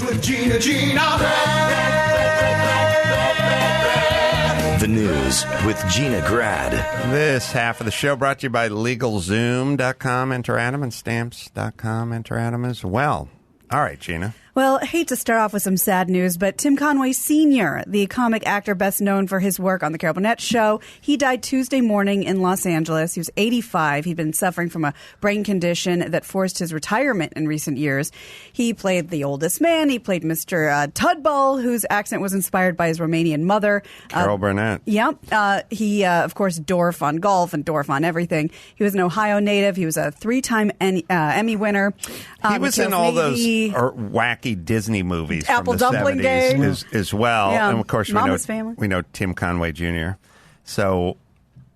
with Gina. The news with Gina Grad. This half of the show brought to you by LegalZoom.com, enter Adam, and Stamps.com, enter Adam as well. All right, Gina. Well, I hate to start off with some sad news, but Tim Conway Sr., the comic actor best known for his work on The Carol Burnett Show, he died Tuesday morning in Los Angeles. He was 85. He'd been suffering from a brain condition that forced his retirement in recent years. He played the oldest man. He played Mr. Tudball, whose accent was inspired by his Romanian mother. Carol Burnett. Yep. He, of course, Dorf on golf and Dorf on everything. He was an Ohio native. He was a 3-time Emmy winner. He was in all those wacky Disney movies Apple from the Dumpling 70s Gang. as well. Yeah. And of course, we know Tim Conway Jr. So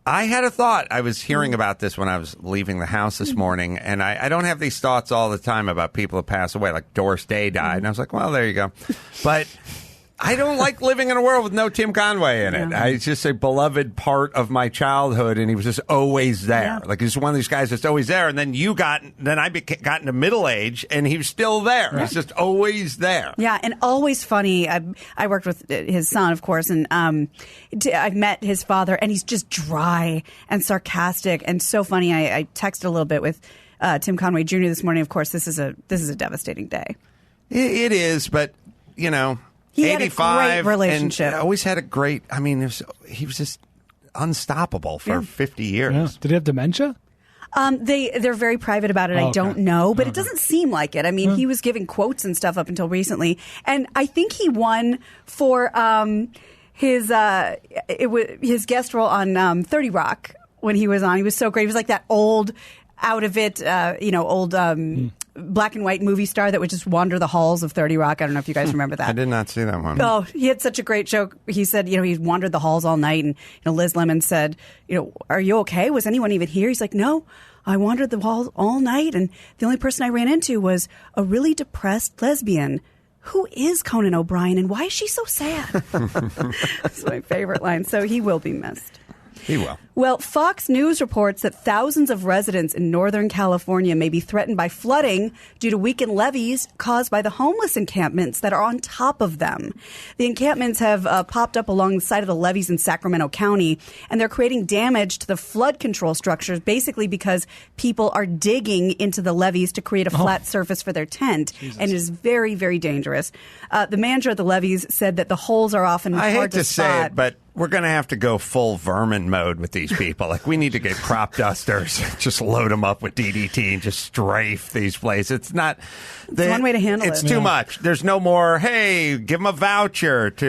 I had a thought. I was hearing about this when I was leaving the house this morning, and I don't have these thoughts all the time about people who pass away, like Doris Day died. And I was like, well, there you go. But I don't like living in a world with no Tim Conway in it. It's just a beloved part of my childhood, and he was just always there. Yeah. Like, he's one of these guys that's always there. And then I got into middle age, and he was still there. Yeah. He's just always there. Yeah, and always funny. I worked with his son, of course, and I've met his father, and he's just dry and sarcastic and so funny. I texted a little bit with Tim Conway Jr. this morning. Of course, this is a devastating day. It is, but, you know... He had a great relationship. And always had a great, he was just unstoppable for 50 years. Yeah. Did he have dementia? They're very private about it. I don't know, but it doesn't seem like it. I mean, he was giving quotes and stuff up until recently. And I think he won for his guest role on 30 Rock when he was on. He was so great. He was like that old, out of it, black and white movie star that would just wander the halls of 30 Rock. I don't know if you guys remember that. I did not see that one. Oh, he had such a great joke. He said, he wandered the halls all night, and Liz Lemon said, are you okay? Was anyone even here? He's like, no, I wandered the halls all night, and the only person I ran into was a really depressed lesbian. Who is Conan O'Brien, and why is she so sad? That's my favorite line. So he will be missed. He will. Well, Fox News reports that thousands of residents in Northern California may be threatened by flooding due to weakened levees caused by the homeless encampments that are on top of them. The encampments have popped up along the side of the levees in Sacramento County, and they're creating damage to the flood control structures, basically because people are digging into the levees to create a flat surface for their tent. Jesus. And it is very, very dangerous. The manager of the levees said that the holes are often hard to spot. Say it, but we're going to have to go full vermin mode with these people. Like, we need to get crop dusters, just load them up with DDT and just strafe these places. It's not... It's one way to handle it. It's too much. There's no more, hey, give them a voucher to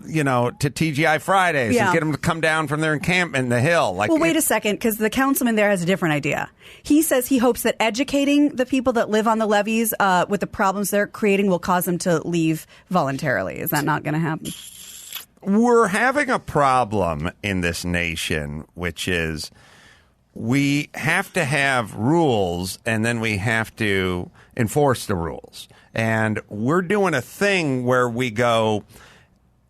TGI Fridays and get them to come down from their encampment in the hill. Like, well, wait a second, because the councilman there has a different idea. He says he hopes that educating the people that live on the levees with the problems they're creating will cause them to leave voluntarily. Is that not going to happen? We're having a problem in this nation, which is we have to have rules and then we have to enforce the rules. And we're doing a thing where we go,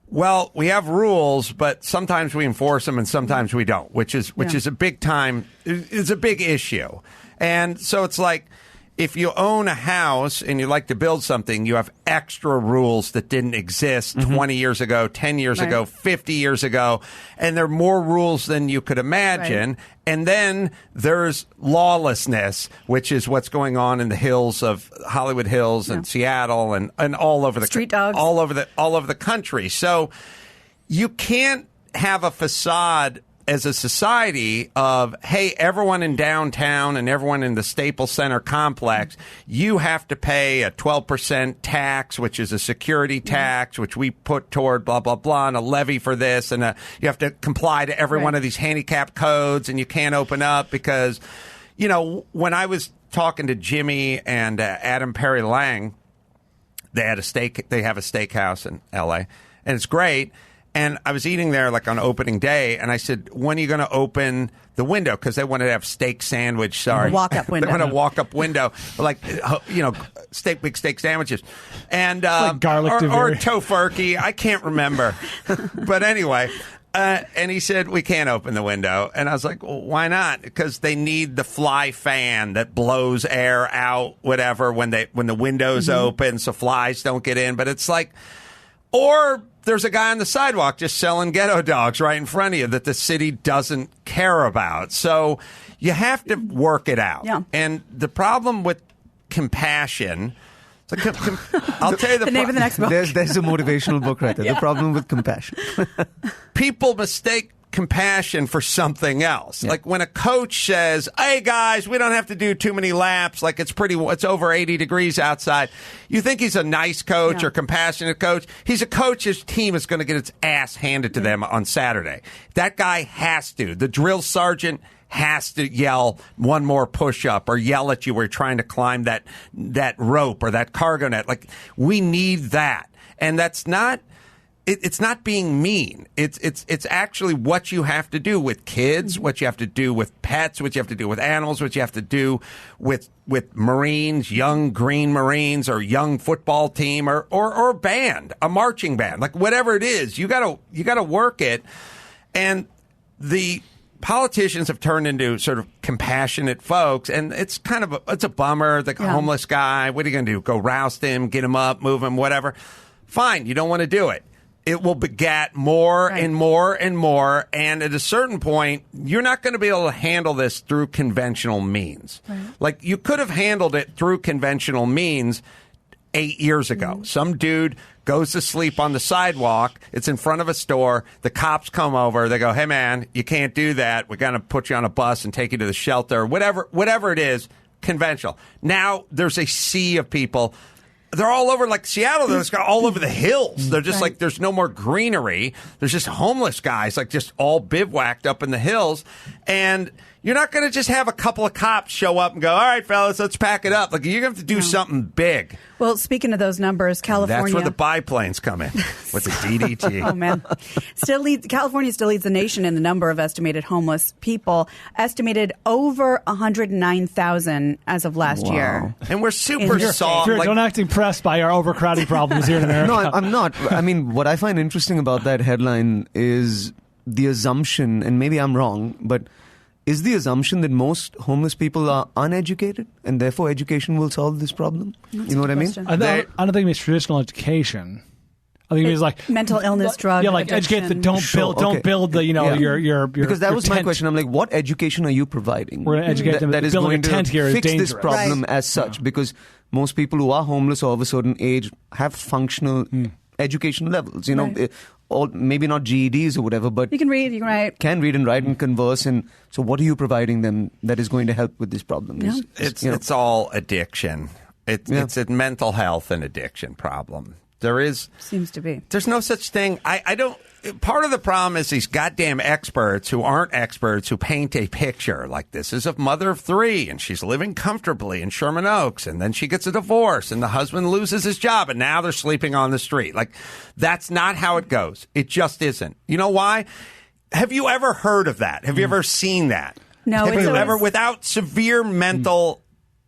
well, we have rules, but sometimes we enforce them and sometimes we don't, which is a big time, it's a big issue. And so it's like, if you own a house and you like to build something, you have extra rules that didn't exist 20 years ago, 10 years ago, 50 years ago, and there are more rules than you could imagine. Right. And then there's lawlessness, which is what's going on in the hills of Hollywood Hills and Seattle and all over the street dogs, all over the country. So you can't have a facade as a society of, hey, everyone in downtown and everyone in the Staples Center complex, you have to pay a 12% tax, which is a security tax, which we put toward blah, blah, blah, and a levy for this. And you have to comply to every one of these handicap codes, and you can't open up because, when I was talking to Jimmy and Adam Perry Lang, they have a steakhouse in L.A., and it's great. And I was eating there like on opening day, and I said, when are you going to open the window? Because they wanted to have steak sandwich, walk-up window. They want a walk-up window, like, big steak sandwiches. And like garlic or tofurkey. I can't remember. But anyway, And he said, we can't open the window. And I was like, well, why not? Because they need the fly fan that blows air out, whatever, when the window's open so flies don't get in. But it's like, or there's a guy on the sidewalk just selling ghetto dogs right in front of you that the city doesn't care about. So you have to work it out. Yeah. And the problem with compassion... I'll tell you the name of the next book. There's a motivational book right there. Yeah. The problem with compassion. People mistake compassion for something else. Yeah. Like when a coach says, "Hey guys, we don't have to do too many laps. Like it's over 80 degrees outside." You think he's a nice coach or compassionate coach? He's a coach. His team is going to get its ass handed to them on Saturday. That guy has to. The drill sergeant has to yell one more push-up or yell at you where you're trying to climb that rope or that cargo net. Like, we need that. And that's not... It's not being mean. It's actually what you have to do with kids, what you have to do with pets, what you have to do with animals, what you have to do with Marines, young Green Marines, or young football team, or band, a marching band, like whatever it is. You gotta work it, and the politicians have turned into sort of compassionate folks, and it's kind of it's a bummer. The homeless guy, what are you going to do? Go roust him, get him up, move him, whatever. Fine, you don't want to do it. It will beget more and more and more, and at a certain point, you're not going to be able to handle this through conventional means. Right. Like, you could have handled it through conventional means 8 years ago. Some dude goes to sleep on the sidewalk. It's in front of a store. The cops come over. They go, "Hey, man, you can't do that. We're going to put you on a bus and take you to the shelter." Whatever it is, conventional. Now there's a sea of people. They're all over, like Seattle. They're just all over the hills. They're just like, there's no more greenery. There's just homeless guys, like just all bivouacked up in the hills. And you're not going to just have a couple of cops show up and go, "All right, fellas, let's pack it up." Like, you're going to have to do something big. Well, speaking of those numbers, California... That's where the biplanes come in, with the DDT. Oh, man. California still leads the nation in the number of estimated homeless people, estimated over 109,000 as of last year. And we're super soft. Don't act impressed by our overcrowding problems here in America. No, I'm not. I mean, what I find interesting about that headline is the assumption, and maybe I'm wrong, but is the assumption that most homeless people are uneducated, and therefore education will solve this problem? You know what I mean? I don't think it means traditional education. I think it means like mental illness, drug. Yeah, like addiction. educate the don't build the your because that was my question. I'm like, what education are you providing? We're going to educate them that is building going a tent to here is fix dangerous. this problem as such. Because most people who are homeless or of a certain age have functional education levels. You know. Or maybe not GEDs or whatever, but you can read, you can write. Can read and write and converse. And so what are you providing them that is going to help with this problem? Yeah. It's all addiction. It's a mental health and addiction problem. Seems to be. There's no such thing. I don't. Part of the problem is these goddamn experts who aren't experts who paint a picture like this is a mother of three and she's living comfortably in Sherman Oaks, and then she gets a divorce and the husband loses his job and now they're sleeping on the street. Like, that's not how it goes. It just isn't. You know why? Have you ever heard of that? Have you ever seen that? No. Have you ever, without severe mental...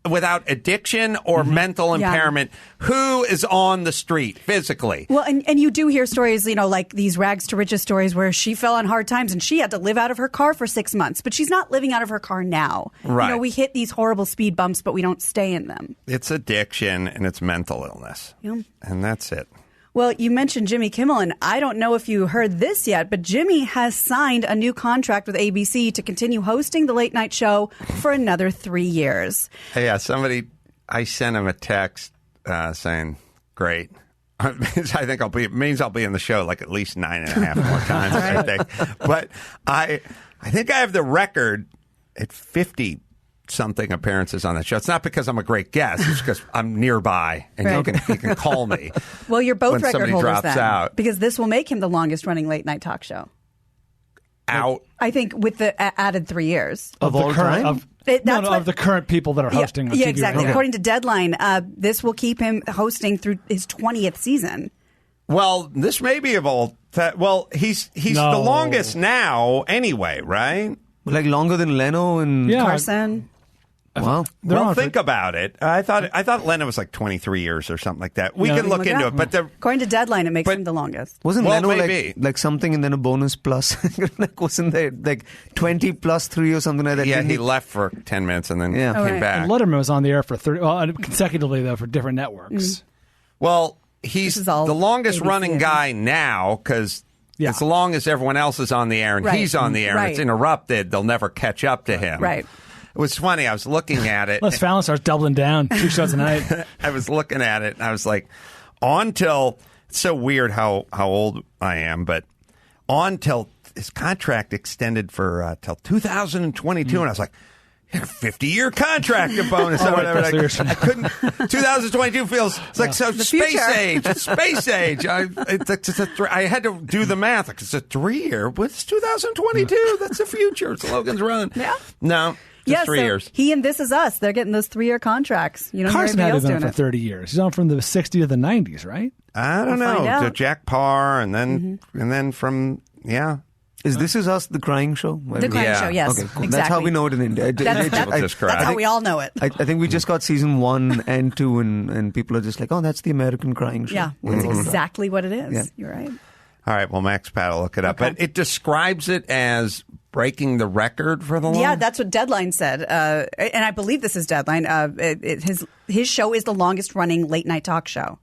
without addiction or mental impairment, who is on the street physically? Well, and you do hear stories, like these rags to riches stories where she fell on hard times and she had to live out of her car for 6 months, but she's not living out of her car now. Right. We hit these horrible speed bumps, but we don't stay in them. It's addiction and it's mental illness. Yeah. And that's it. Well, you mentioned Jimmy Kimmel, and I don't know if you heard this yet, but Jimmy has signed a new contract with ABC to continue hosting the late night show for another 3 years. Hey, I sent him a text saying, "Great." I think it means I'll be in the show like at least 9.5 more times, I think. But I think I have the record at 50 something appearances on that show. It's not because I'm a great guest. It's because I'm nearby and you can call me. Well, you're both record somebody holders drops then, out. because this will make him the longest running late night talk show. I think with the added 3 years of all time. Of the current people that are hosting. Yeah, exactly. Okay. According to Deadline, this will keep him hosting through his 20th season. Well, this may be of all. He's the longest now, anyway, right? Like longer than Leno and Carson. Wow. Well, think about it. I thought Leno was like 23 years or something like that. We can look into it, but according to Deadline, it makes him the longest. Wasn't Well, Leno maybe. like something and then a bonus plus? Like, wasn't there like 20 plus 3 or something like that? yeah, Didn't he left for 10 minutes and then Yeah. came Oh, right. back. And Letterman was on the air for 30, consecutively though for different networks. Well, he's This is the all longest ABC, running isn't it? guy now because as long as everyone else is on the air and Right. he's on the air and it's Right. interrupted, they'll never catch up to him. Right. It was funny. I was looking at it. Unless Fallon starts doubling down 2 shows a night. I was looking at it and I was like, on till it's so weird how old I am, but on till his contract extended for till 2022, and I was like, 50-year contract or bonus or whatever. I couldn't. 2022 feels it's like so space future. age. It's space age. I had to do the math. Like, it's a 3-year. What's 2022? That's the future. It's Logan's Run. Yeah. No. Just 3 so years. He and This Is Us, they're getting those 3-year contracts. You don't hear Carson anybody had else been doing on it. for 30 years. He's on from the 60s to the 90s, right? I don't We'll find know. out. To Jack Parr, and then from Is This Is Us the crying show? The Crime Yeah. Show, yes. Okay, cool. Exactly. That's how we know it in India. That's how we all know it. I think we just got season 1 and 2, and people are just like, oh, that's the American crying show. Yeah, that's exactly what it is. Yeah. You're right. All right, well, Max Pat will look it up. Okay. But it describes it as breaking the record for the longest. Yeah, that's what Deadline said, and I believe this is Deadline. His show is the longest running late night talk show.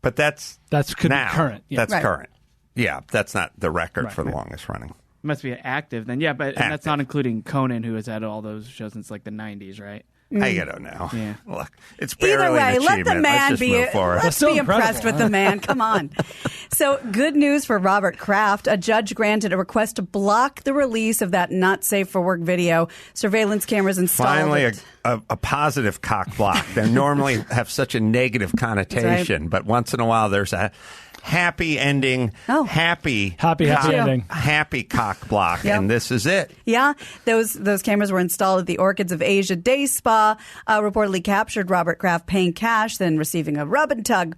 But that's Could now. be current. Yeah. That's Right. current. Yeah, that's not the record Right. for the longest running. Must be active then. Yeah, but and that's Active. not including Conan, who has had all those shows since like the 90s, right? I don't know. Yeah. Look, it's barely Either way, an let the achievement. man Let's just be. move forward. Let's still be impressed incredible. with the man. Come on. So, good news for Robert Kraft. A judge granted a request to block the release of that not safe for work video. Surveillance cameras installed. Finally, a positive cock block. They normally have such a negative connotation, but once in a while there's a happy ending, Oh. Happy cock- ending. happy cock block, Yep. and this is it. Yeah, those cameras were installed at the Orchids of Asia Day Spa. Reportedly captured Robert Kraft paying cash, then receiving a rub and tug.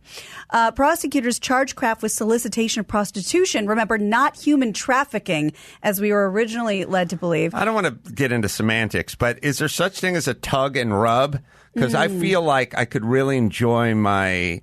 Prosecutors charged Kraft with solicitation of prostitution. Remember, not human trafficking, as we were originally led to believe. I don't want to get into semantics, but is there such thing as a tug and rub? Because I feel like I could really enjoy my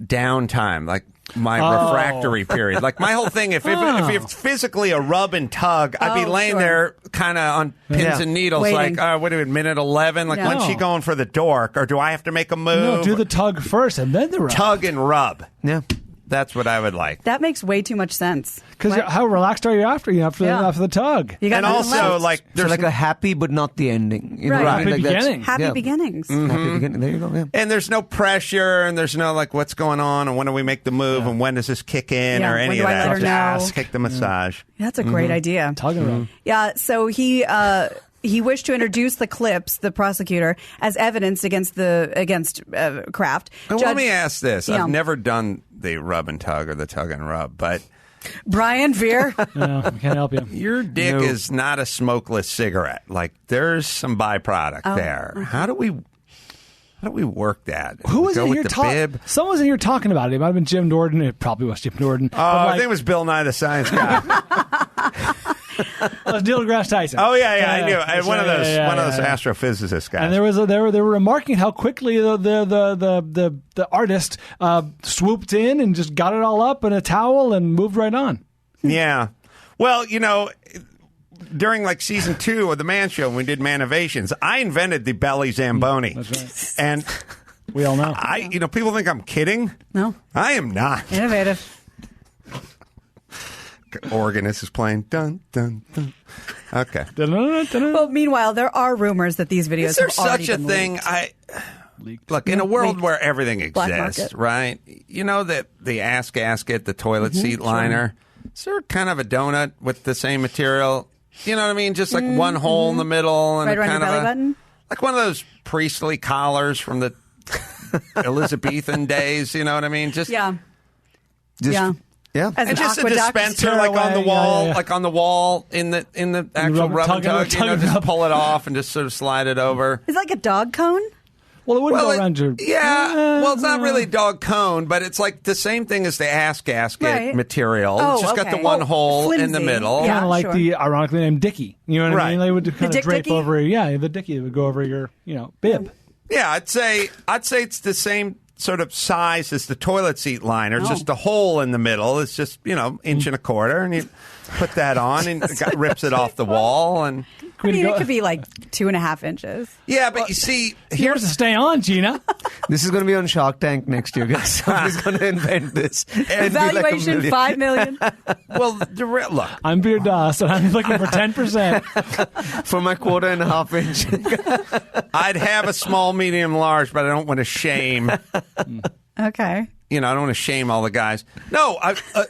downtime, like my refractory period. Like my whole thing, if it's physically a rub and tug, I'd be laying sure. there kind of on pins and needles, Waiting. like, what are we, minute 11? Like, Yeah. when's she going for the dork? Or do I have to make a move? No, do the tug first and then the rub. tug and rub. Yeah. That's what I would like. That makes way too much sense. Because how relaxed are you after the tug? You got And nothing also, left. like, So there's like a happy but not the ending. You know, Right. I mean, Happy that's- beginning. happy yeah. beginnings. Happy beginning. There you go. Yeah. And there's no pressure, and there's no like what's going on, and when do we make the move, and when does this kick in, Yeah, or when any do of I that. let her know? Just take the massage. That's a great idea. Tug and rub. Yeah, so he wished to introduce the clips, the prosecutor, as evidence against Kraft. And let me ask this: Yeah. I've never done the rub and tug or the tug and rub, but Brian Veer. No, I can't help you. your dick is not a smokeless cigarette. Like there's some byproduct there. How do we work that? Who was Go in with here the talking? bib? Someone was in here talking about it. It might have been Jim Norton. It probably was Jim Norton. Oh, I think it was Bill Nye the Science Guy. It was Neil deGrasse Tyson. Oh yeah, I knew. That's One of right, those yeah. astrophysicist guys. And they were remarking how quickly the artist swooped in and just got it all up in a towel and moved right on. Yeah. Well, during like season 2 of the Man Show, when we did Manovations, I invented the belly Zamboni. That's right. And We all know. people think I'm kidding. No. I am not. Innovative. Organist is playing dun dun dun. Okay. Well, meanwhile, there are rumors that these videos Is there have already such a been thing? leaked. Look, in a world Leaked. where everything Black exists, market. right? You know that the ass gasket, the toilet seat liner, is there kind of a donut with the same material? You know what I mean? Just like one hole in the middle and Right around kind your of belly button? like one of those priestly collars from the Elizabethan days. You know what I mean? Just Yeah. Just, Yeah. Yeah. As and an just a aqueduct. dispenser Tear like on the away, wall, yeah. like on the wall in the actual rub- rub and tug tug. it Just up. pull it off and just sort of slide it over. Is it like a dog cone? Well, it wouldn't go around your... Yeah, well, it's not really dog cone, but it's like the same thing as the ass gasket material. Oh, it's just got the one hole in the flimsy. middle. Yeah. Kind of like sure. the ironically named Dickie. You know what I mean? They would kind Dick of drape Dickie? over... Yeah, the Dickie would go over your, bib. Yeah, I'd say it's the same sort of size as the toilet seat liner. It's just a hole in the middle. It's just, inch and a quarter, and you put that on and it rips it off the wall. And it could be like 2.5 inches. yeah, but you see, Here's to stay on, Gina. This is going to be on Shark Tank next year, guys. Somebody's going to invent this. It'll be like Valuation $1 million. $5 million. well, look, I'm VirDas, and I'm looking for 10%. For my 1.25 inch. I'd have a small, medium, large, but I don't want to shame. Okay. I don't want to shame all the guys. No,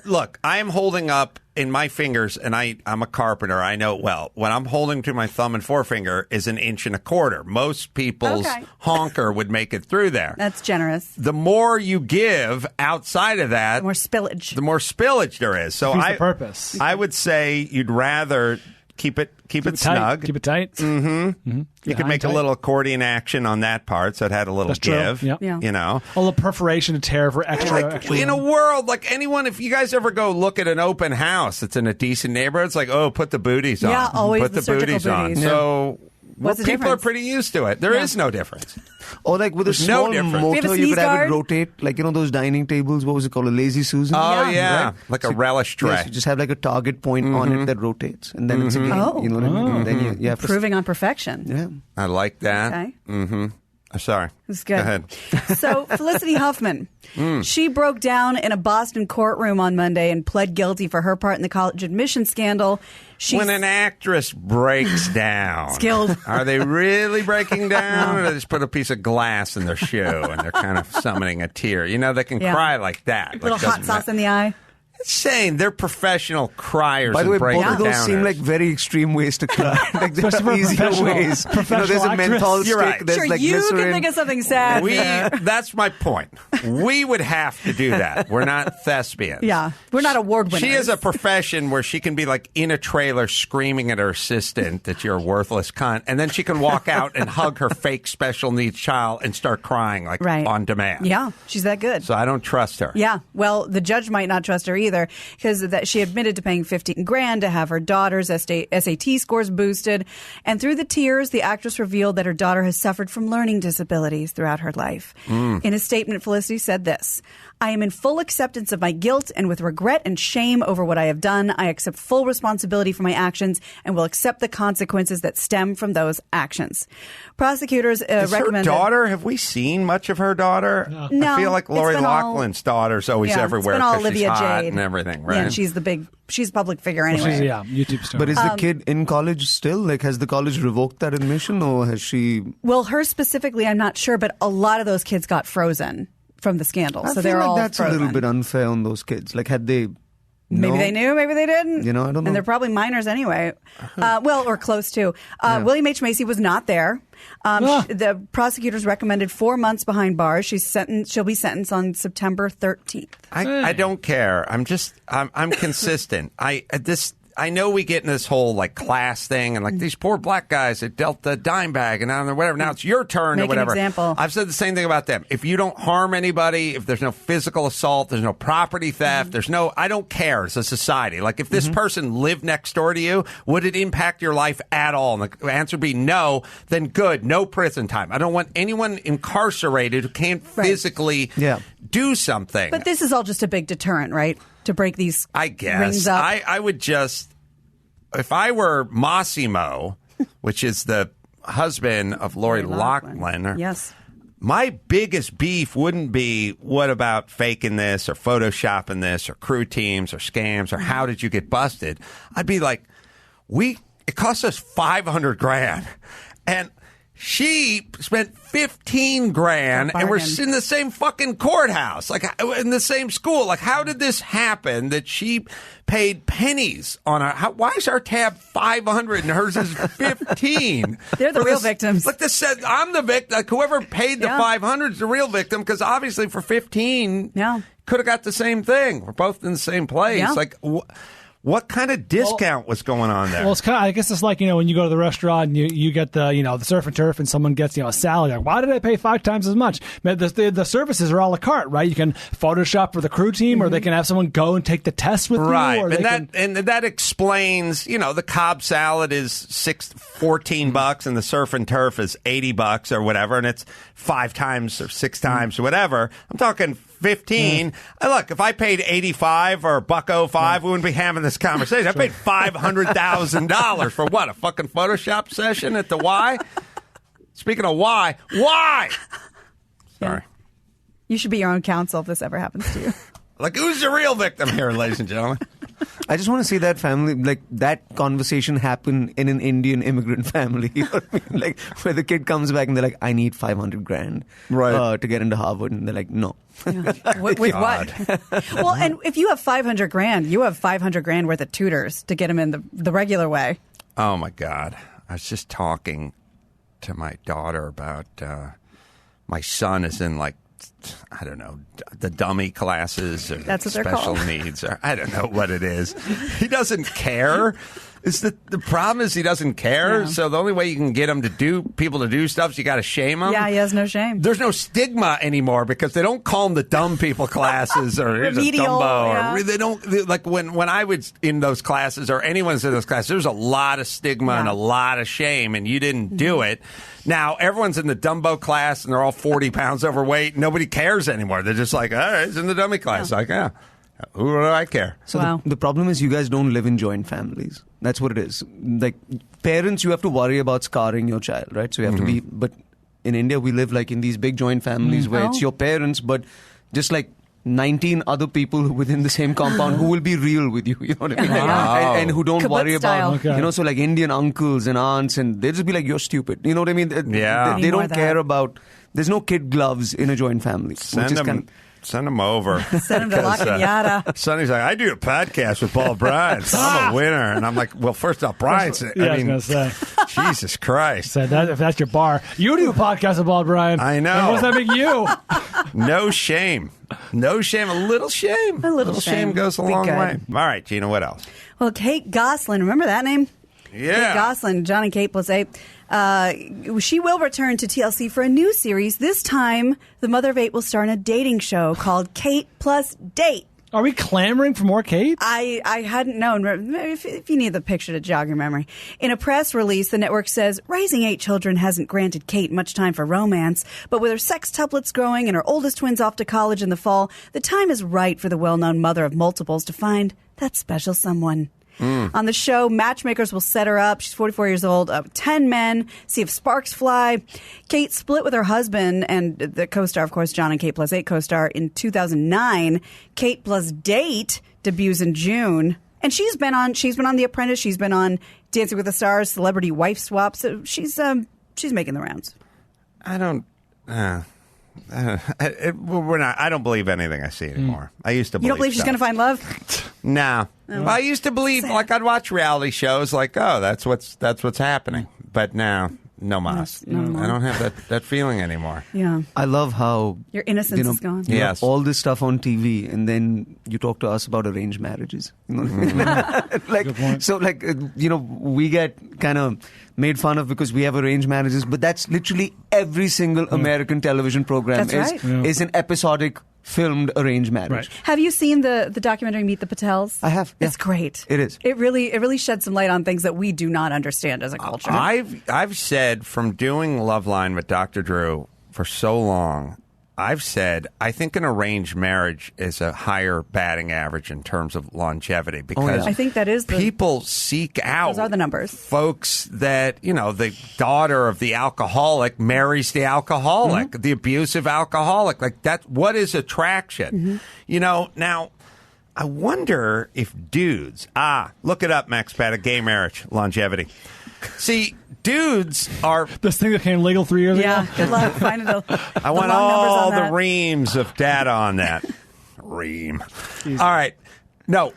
look, I am holding up in my fingers, and I'm a carpenter. I know it well. What I'm holding to my thumb and forefinger is 1.25 inches. Most people's honker would make it through there. That's generous. The more you give outside of that, The more spillage. the more spillage there is. So Defeats the purpose. I would say you'd rather keep it snug. Keep it tight. Mm-hmm. You could make a little accordion action on that part, so it had a little That's true. give. Yep. Yeah. A little perforation to tear for extra. In a world like anyone, if you guys ever go look at an open house that's in a decent neighborhood, it's like, put the booties on. Yeah, always put the surgical booties on. booties. So What's the people are difference? pretty used to it. There is no difference. Or like with a There's no small difference. We have a motor, you sneeze could have guard. it rotate. Like, those dining tables, what was it called? A Lazy Susan? Oh, yeah. Right? Like a relish tray. Yes, you just have like a target point on it that rotates. And then it's a game. Oh. You know what I mean? And then you have to... Proving on perfection. Yeah. I like that. Okay. Mm-hmm. Sorry. It's good. Go ahead. So, Felicity Huffman, she broke down in a Boston courtroom on Monday and pled guilty for her part in the college admission scandal. She's When an actress breaks down, Skilled. Are they really breaking down, or they just put a piece of glass in their shoe and they're kind of summoning a tear? They can cry like that. little hot sauce in the eye. Saying they're professional criers. By the way, and both of those breakdowners. seem like very extreme ways to cry. Like, there Especially for are a easier professional- ways. professional There's a actress. menthol You're stick. right. There's Sure, like you glycerin. can think of something sad. That's my point. We would have to do that. We're not thespians. Yeah. We're not award winners. She has a profession where she can be like in a trailer screaming at her assistant that you're a worthless cunt, and then she can walk out and hug her fake special needs child and start crying like on demand. Yeah, she's that good. So I don't trust her. Yeah, well, the judge might not trust her either because she admitted to paying $15,000 to have her daughter's SAT scores boosted. And through the tears, the actress revealed that her daughter has suffered from learning disabilities throughout her life. In a statement, Felicity said this: "I am in full acceptance of my guilt, and with regret and shame over what I have done, I accept full responsibility for my actions and will accept the consequences that stem from those actions." Prosecutors Is her recommended... daughter, have we seen much of her daughter? No, I feel like it's Lori been all- Loughlin's daughter's always Yeah, everywhere it's been all because she's Olivia hot Jade and everything, right? Yeah, and she's a public figure anyway. She's YouTube star. But is the kid in college still? Like, has the college revoked that admission, or has she... Well, her specifically, I'm not sure, but a lot of those kids got frozen from the scandal. I So feel they're like all that's frozen. a little bit unfair on those kids. Like, had they... Maybe known- they knew, maybe they didn't. I don't know. And they're probably minors anyway. Or close to. William H. Macy was not there. The prosecutors recommended 4 months behind bars. She'll be sentenced on September 13th. I don't care. I'm consistent. I know we get in this whole like class thing and like these poor black guys that dealt the dime bag and now whatever. Now it's your turn Make or an whatever. example. I've said the same thing about them. If you don't harm anybody, if there's no physical assault, there's no property theft, I don't care as a society. Like if this person lived next door to you, would it impact your life at all? And the answer would be no, then good. No prison time. I don't want anyone incarcerated who can't physically do something. But this is all just a big deterrent, right? To break these I guess rings up. I would just, if I were Massimo, which is the husband of Lori Loughlin, Yes. my biggest beef wouldn't be what about faking this or photoshopping this or crew teams or scams or how did you get busted? I'd be like, it cost us $500,000 and she spent $15,000 and we're in the same fucking courthouse, like in the same school. Like, how did this happen that she paid pennies on why is our tab $500 and hers is $15? They're the real victims. Like this said, I'm the victim. Like whoever paid the $500 is the real victim because obviously for $15, could have got the same thing. We're both in the same place. Yeah. Like, What kind of discount was going on there? Well, it's kind of, I guess it's like, when you go to the restaurant and you get the, the surf and turf and someone gets, a salad. Like, why did I pay 5 times as much? The services are a la carte, right? You can Photoshop for the crew team, or they can have someone go and take the test with you. Right. Or and that explains, the Cobb salad is $14 and the surf and turf is $80 or whatever, and it's 5 times or 6 times or whatever. I'm talking 15. Look, if I paid 85 or $1.05, we wouldn't be having this conversation. I paid $500,000 for what? A fucking Photoshop session at the Y? Speaking of why? Sorry. You should be your own counsel if this ever happens to you. Like, who's the real victim here, ladies and gentlemen? I just want to see that family, like that conversation happen in an Indian immigrant family. You know what I mean? Like, where the kid comes back and they're like, I need $500,000 to get into Harvard. And they're like, no. Yeah. With what? Well, and if you have $500,000, you have $500,000 worth of tutors to get them in the regular way. Oh, my God. I was just talking to my daughter about my son is in, like, I don't know, the dummy classes or That's what they're special called. needs. Or I don't know what it is. He doesn't care. The problem is he doesn't care. Yeah. So the only way you can get him to do stuff is you got to shame him. Yeah, he has no shame. There's no stigma anymore because they don't call them the dumb people classes or here's a Remedial, Dumbo. yeah. Or they don't like when I was in those classes or anyone's in those classes. There's a lot of stigma and a lot of shame, and you didn't do it. Now everyone's in the Dumbo class and they're all 40 pounds overweight. Nobody cares anymore. They're just like, all right, it's in the dummy class. Like, yeah. Who do I care? So the problem is you guys don't live in joint families. That's what it is. Like, parents, you have to worry about scarring your child, right? So you have to be, but in India, we live like in these big joint families where it's your parents, but just like 19 other people within the same compound who will be real with you, you know what I mean? And who don't Kibbutz worry style. about, so like Indian uncles and aunts, and they'll just be like, you're stupid. You know what I mean? Yeah. They don't care about, there's no kid gloves in a joint family. Send them over. Send him to La Cañada. Sonny's like, I do a podcast with Paul Bryan. So I'm a winner. And I'm like, well, first off, Bryan's, I was going to say. Jesus Christ. Said that, if that's your bar. You do a podcast with Paul Bryan. I know. And what's that make you? No shame. No shame. A little shame. A little shame goes a Be long good. way. All right, Gina, what else? Well, Kate Gosselin, remember that name? Yeah. Kate Gosselin, John and Kate plus 8. She will return to TLC for a new series. This time, the mother of 8 will star in a dating show called Kate Plus Date. Are we clamoring for more Kate? I hadn't known. If you need the picture to jog your memory. In a press release, the network says, raising 8 children hasn't granted Kate much time for romance, but with her sextuplets growing and her oldest twins off to college in the fall, the time is right for the well-known mother of multiples to find that special someone. On the show, matchmakers will set her up. She's 44 years old, 10 men, see if sparks fly. Kate split with her husband and the co-star, of course, John and Kate plus 8 co-star in 2009. Kate plus Date debuts in June. And she's been on The Apprentice. She's been on Dancing with the Stars, Celebrity Wife Swap. So she's making the rounds. I don't believe anything I see anymore. I used to believe You don't believe she's going to find love? No. Well, I used to believe, like, I'd watch reality shows like, oh, that's what's happening. But now, no mas. No. I don't have that feeling anymore. Yeah. I love how Your innocence is gone. you Yes. have all this stuff on TV, and then you talk to us about arranged marriages. You know what I mean? So we get kind of made fun of because we have arranged marriages, but that's literally every single American television program That's right. is an episodic filmed arranged marriage. Right. Have you seen the documentary Meet the Patels? I have. Yeah. It's great. It is. It really sheds some light on things that we do not understand as a culture. I've said from doing Loveline with Dr. Drew for so long, I've said I think an arranged marriage is a higher batting average in terms of longevity because I think that is people seek out those are the numbers. folks that, the daughter of the alcoholic marries the alcoholic, the abusive alcoholic. Like that, what is attraction? Now I wonder if dudes, look it up, Max Paddock, gay marriage, longevity. See, dudes are... This thing that became legal 3 years ago? Yeah, good luck finding the I want long numbers all on the that. reams of data on that. Ream. All right. No,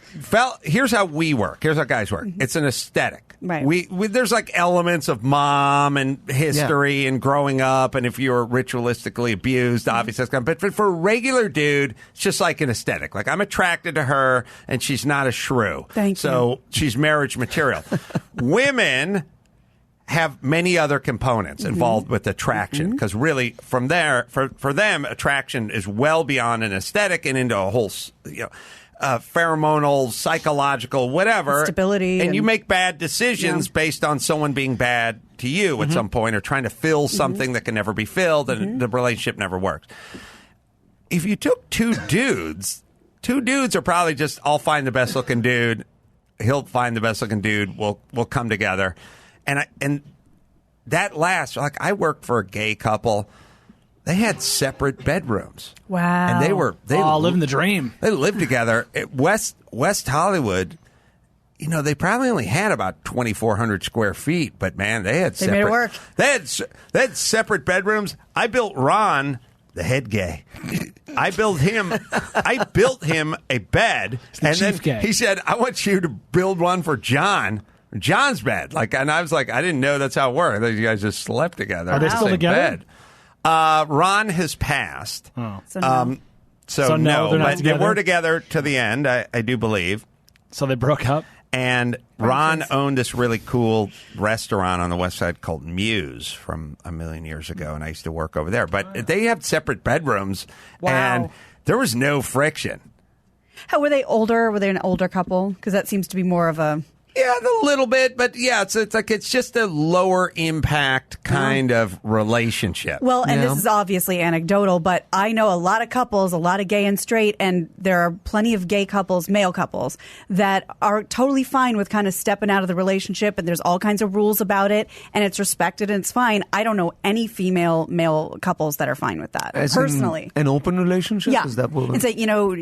here's how we work. Here's how guys work. It's an aesthetic. Right. There's like elements of mom and history and growing up, and if you're ritualistically abused, obviously that's but for a regular dude, it's just like an aesthetic. Like, I'm attracted to her, and she's not a shrew. So she's marriage material. Women have many other components involved with attraction, because really from there, for them, attraction is well beyond an aesthetic and into a whole, pheromonal, psychological, whatever. Stability. And you make bad decisions based on someone being bad to you at some point, or trying to fill something that can never be filled, and the relationship never works. If you took two dudes are probably just, I'll find the best looking dude, he'll find the best looking dude, we'll come together. And that lasts. Like, I worked for a gay couple. They had separate bedrooms. Wow. And they living the dream. They lived together at West Hollywood. They probably only had about 2,400 square feet, but man, they had separate. They made it work. They had separate bedrooms. I built Ron, the head gay. I built him a bed, and then gay. He said, "I want you to build one for John's bed." And I was like, I didn't know that's how it worked. You guys just slept together. Are they still together? Bed. Ron has passed. Oh. So no. So no, they're not but they together? were together to the end, I do believe. So they broke up? And Ron owned this really cool restaurant on the west side called Muse from a million years ago, and I used to work over there. But they have separate bedrooms, and there was no friction. How were they older? Were they an older couple? Because that seems to be more of a... Yeah, a little bit, but yeah, it's just a lower impact kind of relationship. Well, and this is obviously anecdotal, but I know a lot of couples, a lot of gay and straight, and there are plenty of gay couples, male couples, that are totally fine with kind of stepping out of the relationship, and there's all kinds of rules about it, and it's respected and it's fine. I don't know any male couples that are fine with that, personally. An open relationship? Yeah. Is that what? And say,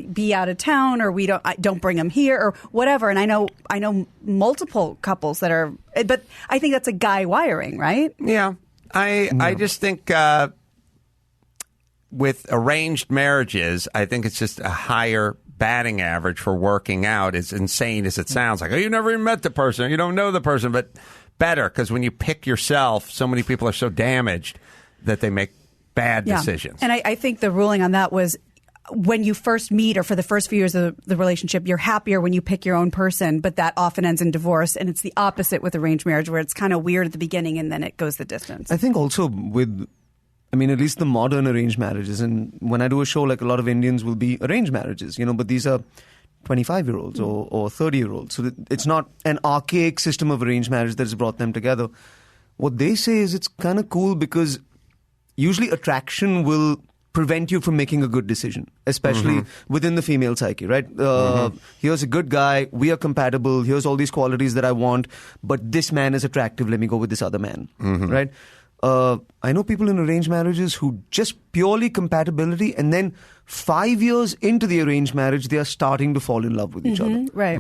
be out of town, or don't bring them here, or whatever. And I know multiple couples that are, but I think that's a guy wiring, right? Yeah. I just think with arranged marriages, I think it's just a higher batting average for working out, as insane as it sounds. Like, you never even met the person, or you don't know the person, but better, because when you pick yourself, so many people are so damaged that they make bad decisions. And I think the ruling on that was, when you first meet, or for the first few years of the relationship, you're happier when you pick your own person, but that often ends in divorce. And it's the opposite with arranged marriage, where it's kind of weird at the beginning and then it goes the distance. I think also at least the modern arranged marriages, and when I do a show, like, a lot of Indians will be arranged marriages, but these are 25-year-olds or 30-year-olds. So it's not an archaic system of arranged marriage that has brought them together. What they say is it's kind of cool because usually attraction will prevent you from making a good decision, especially within the female psyche, right? Here's a good guy, we are compatible, here's all these qualities that I want, but this man is attractive, let me go with this other man, right? I know people in arranged marriages who just purely compatibility, and then 5 years into the arranged marriage, they are starting to fall in love with each other. Right.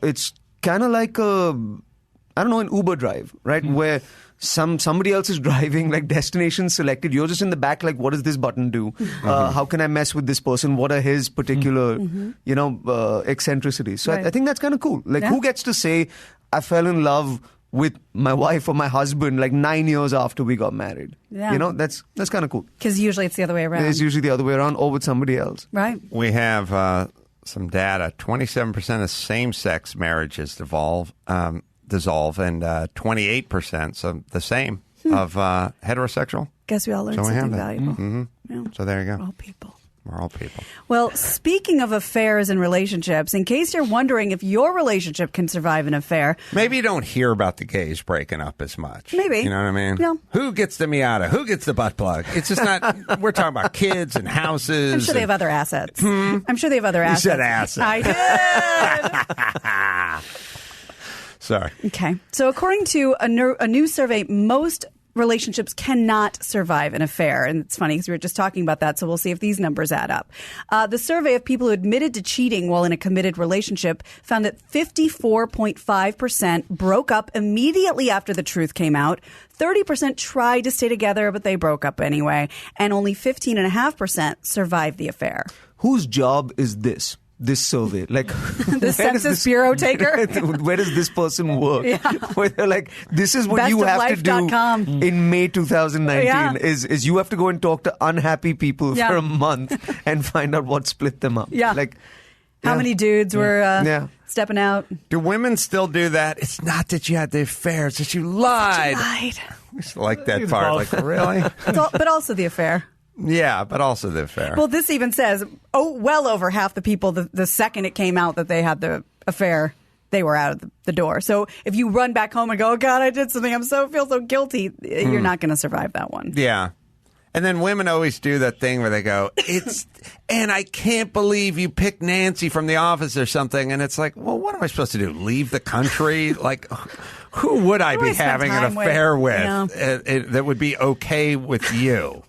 It's kind of like an Uber drive, right? Where somebody else is driving, like, destination selected. You're just in the back, like, what does this button do? How can I mess with this person? What are his particular, eccentricities? So I think that's kind of cool. Like, who gets to say, I fell in love with my wife or my husband, like, 9 years after we got married? Yeah. That's kind of cool. Because usually it's the other way around. It's usually the other way around, or with somebody else. Right. We have some data. 27% of same-sex marriages dissolve, and 28%, so the same, of heterosexual. Guess we all learned something valuable. Yeah. So there you go. We're all people. We're all people. Well, speaking of affairs and relationships, in case you're wondering if your relationship can survive an affair. Maybe you don't hear about the gays breaking up as much. Maybe. You know what I mean? Yeah. Who gets the Miata? Who gets the butt plug? It's just not, we're talking about kids and houses. I'm sure they have other assets. I'm sure they have other assets. You said assets. I did. Sorry. Okay. So according to a new survey, most relationships cannot survive an affair. And it's funny because we were just talking about that, so we'll see if these numbers add up. The survey of people who admitted to cheating while in a committed relationship found that 54.5% broke up immediately after the truth came out. 30% tried to stay together, but they broke up anyway. And only 15.5% survived the affair. Whose job is this? this survey? Like, The Census Bureau taker? where does this person work? Yeah. Where they're like, this is what you have to do bestoflife.com. in May 2019 Yeah. is you have to go and talk to unhappy people Yeah. for a month and find out what split them up. Yeah. Like, How yeah. many dudes were Yeah. stepping out? Do women still do that? It's not that you had the affair, it's that you lied. Lied. I just like that It's part. both. Like, really? But also the affair. Yeah, but also the affair. Well, this even says, well over half the people, the second it came out that they had the affair, they were out of the door. So if you run back home and go, oh, God, I did something, feel so guilty, you're not going to survive that one. Yeah. And then women always do that thing where they go, and I can't believe you picked Nancy from The Office or something. And it's like, well, what am I supposed to do? Leave the country? Like, who would I Who be I spend having an time with, affair with you know? that would be okay with you?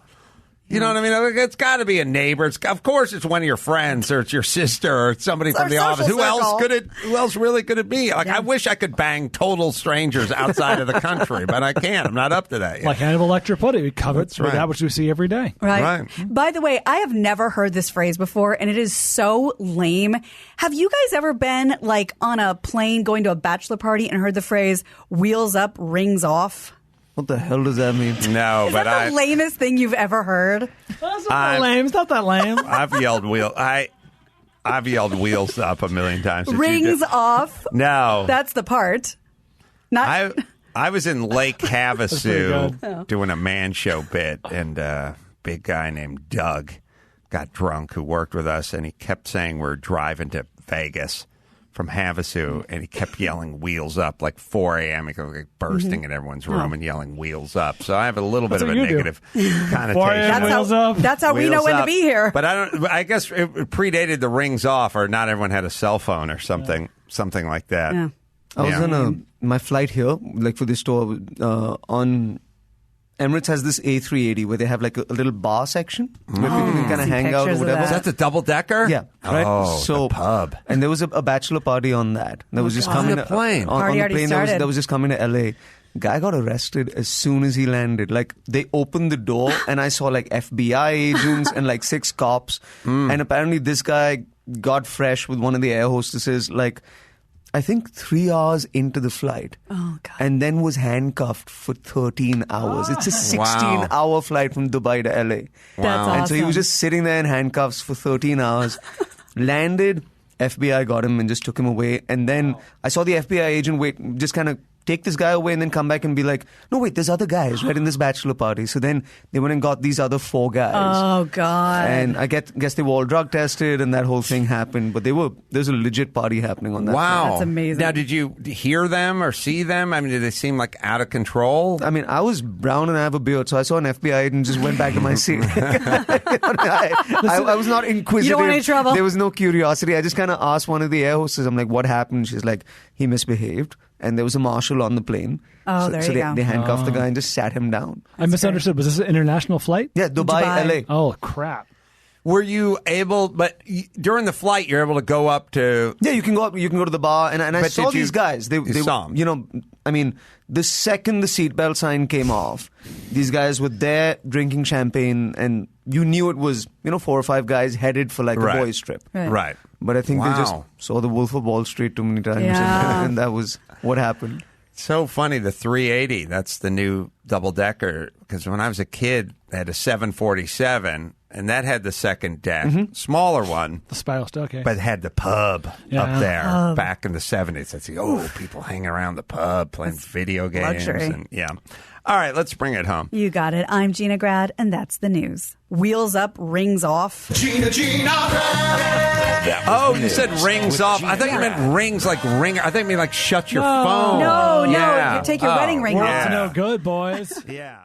You know what I mean? It's got to be a neighbor. Of course, it's one of your friends, or it's your sister, or somebody It's from our The Office. social circle. Who else really could it be? Like, Yeah. I wish I could bang total strangers outside of the country, but I can't. I'm not up to that yet. Like Hannibal Lecter put it, we covered That's right. that which we see every day. Right. Right. By the way, I have never heard this phrase before, and it is so lame. Have you guys ever been like on a plane going to a bachelor party and heard the phrase "wheels up, rings off"? What the hell does that mean? No, Is but that the lamest thing you've ever heard? That's not that lame. It's not that lame. I've yelled I've yelled wheels up a million times. Did you Rings do- off. No. That's the part. Not. I was in Lake pretty Havasu good. doing a man show bit, and a big guy named Doug got drunk who worked with us, and he kept saying we're driving to Vegas from Havasu, and he kept yelling wheels up like 4 a.m. He was like bursting in everyone's room and yelling wheels up. So I have a little bit That's of a what you do. negative 4 connotation. a.m. Wheels up. That's how we know Wheels when to up. be here. But I guess it predated the rings off, or not everyone had a cell phone or something like that. Yeah. I was Yeah. on my flight here, like for this tour, on Emirates has this A380 where they have like a little bar section where people can kind of See hang out or pictures of whatever. Is that the double decker? Yeah, right. Oh, So the pub. and there was a bachelor party on that. That was just God. coming On the plane. On Party the already plane started. that was just coming to LA. Guy got arrested as soon as he landed. Like they opened the door and I saw like FBI agents and like 6 cops. And apparently this guy got fresh with one of the air hostesses. Like I think 3 hours into the flight. Oh, God. And then was handcuffed for 13 hours. It's a 16-hour flight from Dubai to LA. That's And so he was awesome. just sitting there in handcuffs for 13 hours. Landed, FBI got him and just took him away. And then I saw the FBI agent just kind of take this guy away and then come back and be like, no, wait, there's other guys right in this bachelor party. So then they went and got these other 4 guys. Oh, God. And I guess they were all drug tested and that whole thing happened. But there's a legit party happening on that. Wow. That's amazing. Now, did you hear them or see them? I mean, did they seem like out of control? I mean, I was brown and I have a beard, so I saw an FBI agent and just went back to my seat. I was not inquisitive. You don't want any trouble? There was no curiosity. I just kind of asked one of the air hostesses, I'm like, what happened? She's like, he misbehaved. And there was a marshal on the plane. Oh, so, there so you they, go. they handcuffed the guy and just sat him down. I misunderstood. Was this an international flight? Yeah, Dubai. LA. Oh, crap. Were you able, during the flight, you're able to go up to... Yeah, you can go up, you can go to the bar, and I But saw did you- these guys. They saw 'em? you know, I mean, the second the seatbelt sign came off, these guys were there drinking champagne, and you knew it was 4 or 5 guys headed for like Right. a boys' trip. Right. But I think they just Wow. saw the Wolf of Wall Street too many times, Yeah. and that was what happened. So funny, the 380, that's the new double-decker, because when I was a kid, I had a 747, and that had the second deck, smaller one, The spiral staircase. but it had the pub Yeah. up there back in the 70s. I'd see, people hanging around the pub playing video games. luxury. And, yeah. All right, let's bring it home. You got it. I'm Gina Grad, and that's the news. Wheels up, rings off. Oh, you said rings off. I thought you meant rings like ringer. I think you mean like shut your phone. No, Yeah. you take your wedding ring We're off. up to no good, boys. Yeah.